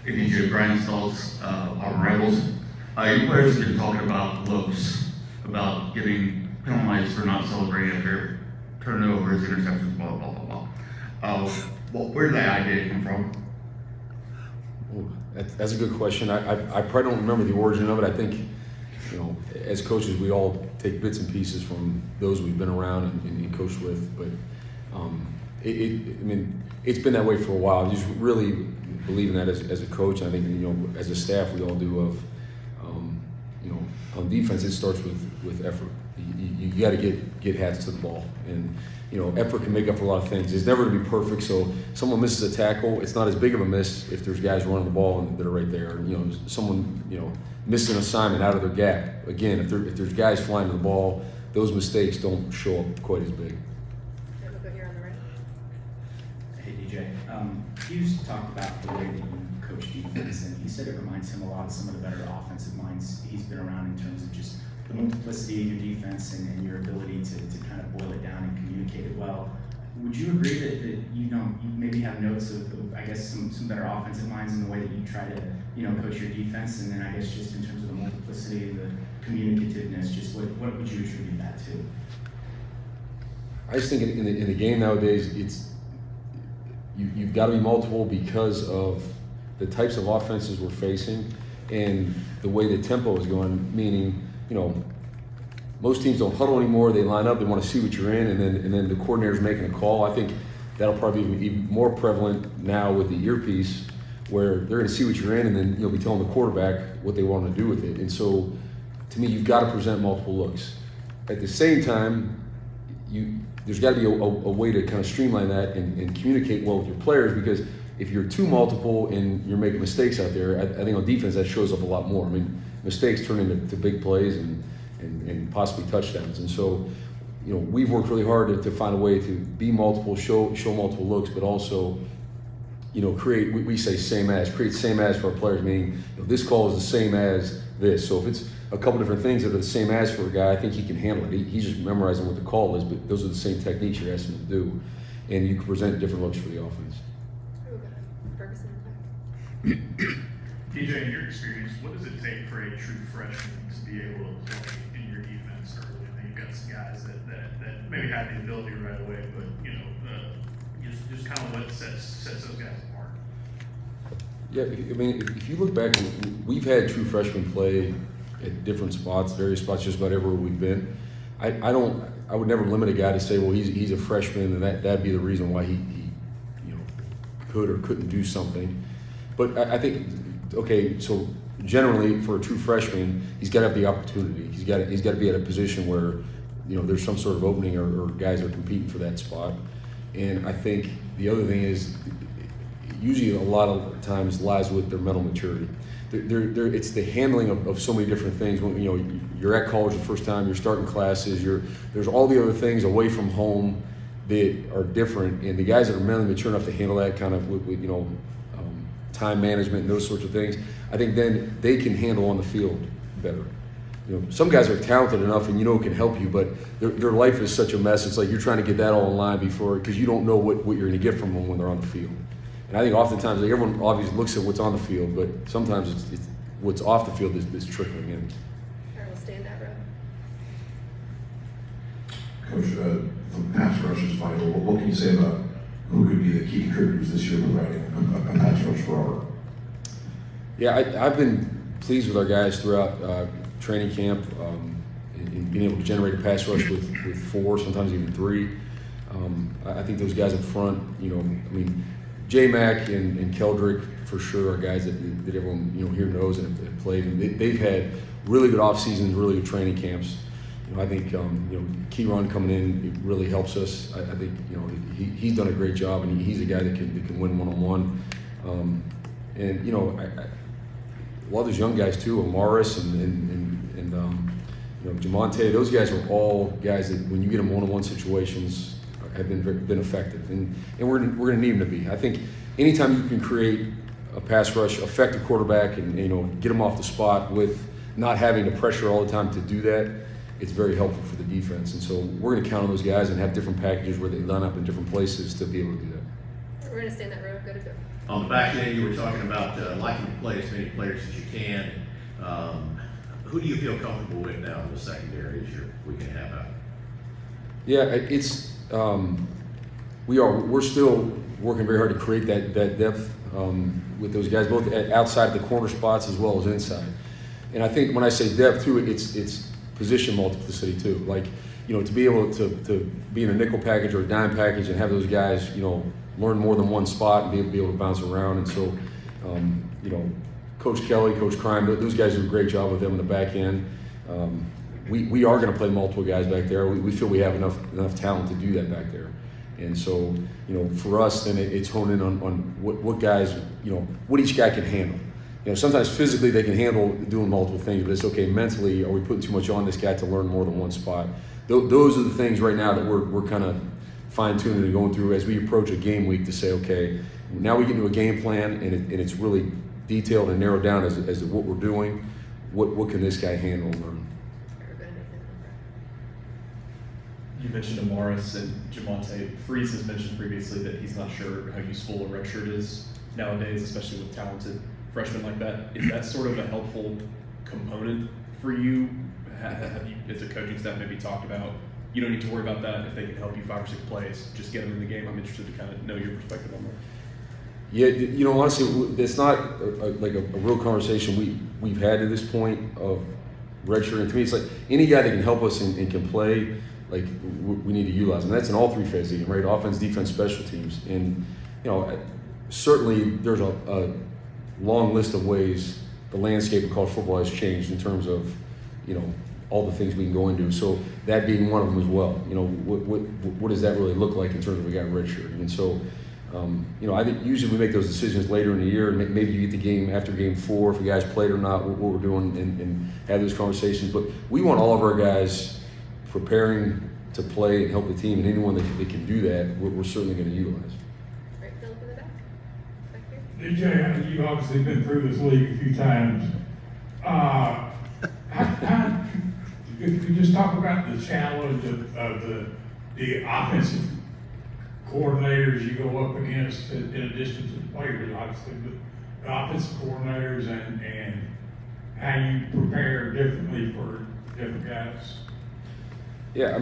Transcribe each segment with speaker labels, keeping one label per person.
Speaker 1: Hey DJ, Brian Stoltz, Auburn Rebels. You players have been talking about looks, about getting penalized for not celebrating after turnovers, interceptions, blah, blah, blah, blah. Where did that idea come from?
Speaker 2: Well, that's a good question. I probably don't remember the origin of it. I think, as coaches, we all take bits and pieces from those we've been around and coached with. But it's been that way for a while. I just really believe in that as a coach. I think, as a staff, we all do. On defense, it starts with effort. You got to get hats to the ball, and effort can make up for a lot of things. It's never going to be perfect. So someone misses a tackle, it's not as big of a miss if there's guys running the ball and that are right there. Someone missing an assignment out of their gap. Again, if there's guys flying to the ball, those mistakes don't show up quite as big.
Speaker 3: We'll go here on the right.
Speaker 4: Hey DJ, Hughes talked about the way that you coach defense, and he said it reminds him a lot of some of the better offensive minds he's been around in terms of just the multiplicity of your defense and your ability to kind of boil it down and communicate it well. Would you agree that you maybe have notes of I guess some better offensive minds in the way that you try to coach your defense, and then I guess just in terms of the multiplicity and the communicativeness, just what would you attribute that to?
Speaker 2: I just think in the game nowadays, you've got to be multiple because of the types of offenses we're facing and the way the tempo is going. Meaning, most teams don't huddle anymore. They line up. They want to see what you're in, and then the coordinator's making a call. I think that'll probably be even more prevalent now with the earpiece, where they're going to see what you're in, and then you'll be telling the quarterback what they want to do with it. And so, to me, you've got to present multiple looks. At the same time, there's got to be a way to kind of streamline that and communicate well with your players, because if you're too multiple and you're making mistakes out there, I think on defense that shows up a lot more. Mistakes turn into big plays and possibly touchdowns. And so, we've worked really hard to find a way to be multiple, show multiple looks, but also, create, we say create same as for our players, meaning this call is the same as this. So if it's a couple different things that are the same as for a guy, I think he can handle it. He's just memorizing what the call is, but those are the same techniques you're asking him to do. And you can present different looks for the offense.
Speaker 5: DJ, in your experience, what does it take for a true freshman to be able to play in your defense early? I mean, you've got some guys that maybe have the ability right away, but just kind of what sets those guys apart.
Speaker 2: Yeah, if you look back, we've had true freshmen play at different spots, various spots, just about everywhere we've been. I would never limit a guy to say, well, he's a freshman, and that'd be the reason why he could or couldn't do something. But I think, okay, so generally for a true freshman, he's got to have the opportunity. He's got to be at a position where there's some sort of opening or guys are competing for that spot. And I think the other thing is, usually a lot of times lies with their mental maturity. It's the handling of so many different things. When you're at college the first time, you're starting classes, there's all the other things away from home that are different, and the guys that are mentally mature enough to handle that kind of with time management and those sorts of things, I think then they can handle on the field better. Some guys are talented enough and it can help you, but their life is such a mess. It's like you're trying to get that all in line because you don't know what you're going to get from them when they're on the field. And I think oftentimes everyone obviously looks at what's on the field, but sometimes it's what's off the field is trickling in.
Speaker 3: All right, we'll stay in that row.
Speaker 6: Coach, the pass rush is vital. What can you say about who could be the key contributors this year providing a pass rush for Auburn?
Speaker 2: Yeah, I've been pleased with our guys throughout training camp in being able to generate a pass rush with 4, sometimes even 3. I think those guys up front, J-Mac and Keldrick for sure are guys that everyone here knows and have played. And they've had really good off seasons, really good training camps. I think Keyron coming in, it really helps us. I think he's done a great job, and he's a guy that can win one-on-one. And a lot of those young guys too, Amaris and Jamonte. Those guys are all guys that when you get them one-on-one situations have been effective, and we're going to need them to be. I think anytime you can create a pass rush, affect the quarterback, and get them off the spot with not having to pressure all the time to do that, it's very helpful for the defense. And so we're going to count on those guys and have different packages where they line up in different places to be able to do that.
Speaker 3: We're going to stay in that row. Go to go.
Speaker 7: On the back end, you were talking about liking to play as many players as you can. Who do you feel comfortable with now in the secondary as you're week and a half out?
Speaker 2: Yeah, it's we're still working very hard to create that depth with those guys, both outside the corner spots as well as inside. And I think when I say depth too, it's position multiplicity too. Like, to be able to be in a nickel package or a dime package and have those guys, learn more than one spot and be able to bounce around. And so, Coach Kelly, Coach Crime, those guys do a great job with them in the back end. We are going to play multiple guys back there. We feel we have enough talent to do that back there. And so, for us, then it's honing in on what guys, what each guy can handle. Sometimes physically they can handle doing multiple things, but it's okay mentally. Are we putting too much on this guy to learn more than one spot? Those are the things right now that we're kind of fine-tuning and going through as we approach a game week to say, okay, now we get into a game plan and it's really detailed and narrowed down as to what we're doing. What can this guy handle and learn?
Speaker 8: You mentioned Amaris and Jamonte. Freeze has mentioned previously that he's not sure how useful a redshirt is nowadays, especially with talented freshmen like that. Is that sort of a helpful component for you? Have you, as a coaching staff, maybe talked about, you don't need to worry about that if they can help you 5 or 6 plays, just get them in the game? I'm interested to kind of know your perspective on that.
Speaker 2: Yeah, honestly, it's not like a real conversation we've had to this point of redshirt. And to me, it's like any guy that can help us and can play, like we need to utilize them. That's in all 3 phases of the game, right? Offense, defense, special teams. And, certainly there's a long list of ways the landscape of college football has changed in terms of, all the things we can go into. So that being one of them as well. What does that really look like in terms of a guy redshirt? And so, I think usually we make those decisions later in the year, and maybe you get the game after game 4 if the guys played or not, what we're doing, and have those conversations. But we want all of our guys preparing to play and help the team, and anyone that can do that, we're certainly going to utilize.
Speaker 3: Right, Philip in the back. Back here.
Speaker 9: DJ, you've obviously been through this league a few times. If you just talk about the challenge of the offensive coordinators you go up against in addition to the players, obviously, but the offensive coordinators and how you prepare differently for different guys.
Speaker 2: Yeah,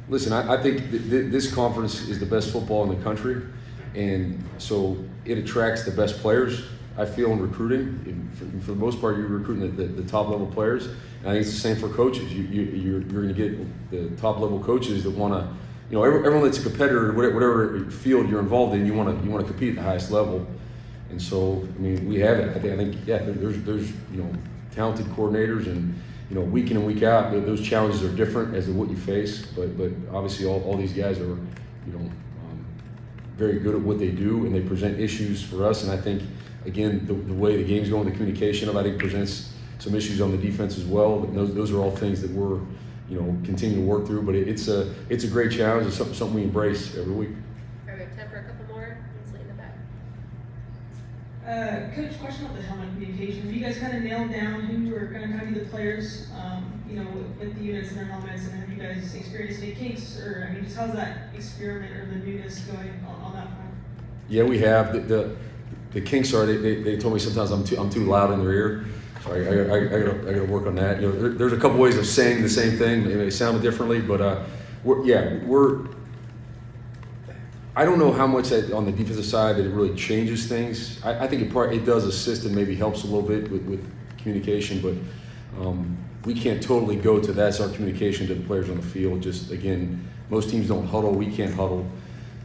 Speaker 2: listen, I think this conference is the best football in the country, and so it attracts the best players, I feel, in recruiting. For the most part, you're recruiting the top level players, and I think it's the same for coaches. You're going to get the top level coaches that want to, everyone that's a competitor, whatever field you're involved in, you want to compete at the highest level, and so we have it. I think there's talented coordinators, and week in and week out, those challenges are different as to what you face, but obviously all these guys are very good at what they do, and they present issues for us. And I think, again, the way the game's going, the communication of, I think, presents some issues on the defense as well. But those are all things that we're continuing to work through. But it's a great challenge. It's something we embrace every week.
Speaker 3: All right, we have time for a couple more. Ainsley in the back.
Speaker 10: Coach, question about the helmet communication. Have you guys kind of nailed down who are going to kind of be the players, with the units and their helmets, and have you guys experienced any kinks, or just how's that experiment or the newness going on that front?
Speaker 2: Yeah, we have. The kinks are they told me sometimes I'm too loud in their ear, so I got to work on that. There's a couple ways of saying the same thing. They sound differently, but I don't know how much that on the defensive side that it really changes things. I think it does assist and maybe helps a little bit with communication, but we can't totally go to that's our communication to the players on the field. Just again, most teams don't huddle. We can't huddle.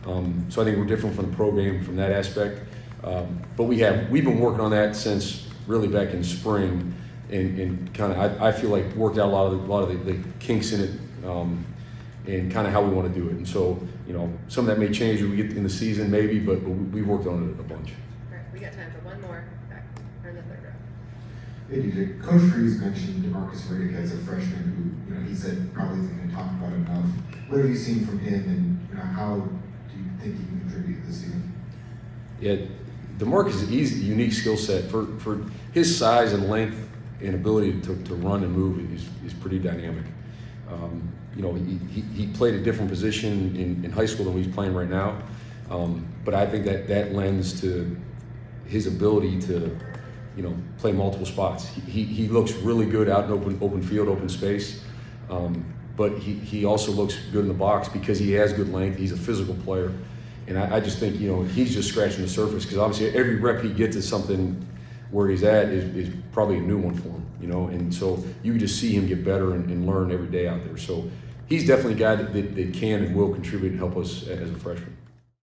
Speaker 2: So I think we're different from the program from that aspect. But we've been working on that since really back in spring, and kind of I feel like worked out a lot of the kinks in it, and kind of how we want to do it. And so some of that may change as we get in the season maybe, but we worked on it a bunch.
Speaker 3: All right, we got time for one more back or in the third row.
Speaker 11: Hey, DJ, Coach Freeze mentioned DeMarcus Riddick as a freshman who, he said probably isn't going to talk about enough. What have you seen from him, and how do you think he can contribute this season?
Speaker 2: Yeah, DeMarcus, he's a unique skill set for his size and length and ability to run and move is pretty dynamic. He played a different position in high school than he's playing right now. But I think that lends to his ability to, play multiple spots. He looks really good out in open field, open space. But he also looks good in the box because he has good length. He's a physical player. And I just think, he's just scratching the surface because obviously every rep he gets is something where he's at is probably a new one for him, And so you can just see him get better and learn every day out there. So he's definitely a guy that can and will contribute and help us as a freshman.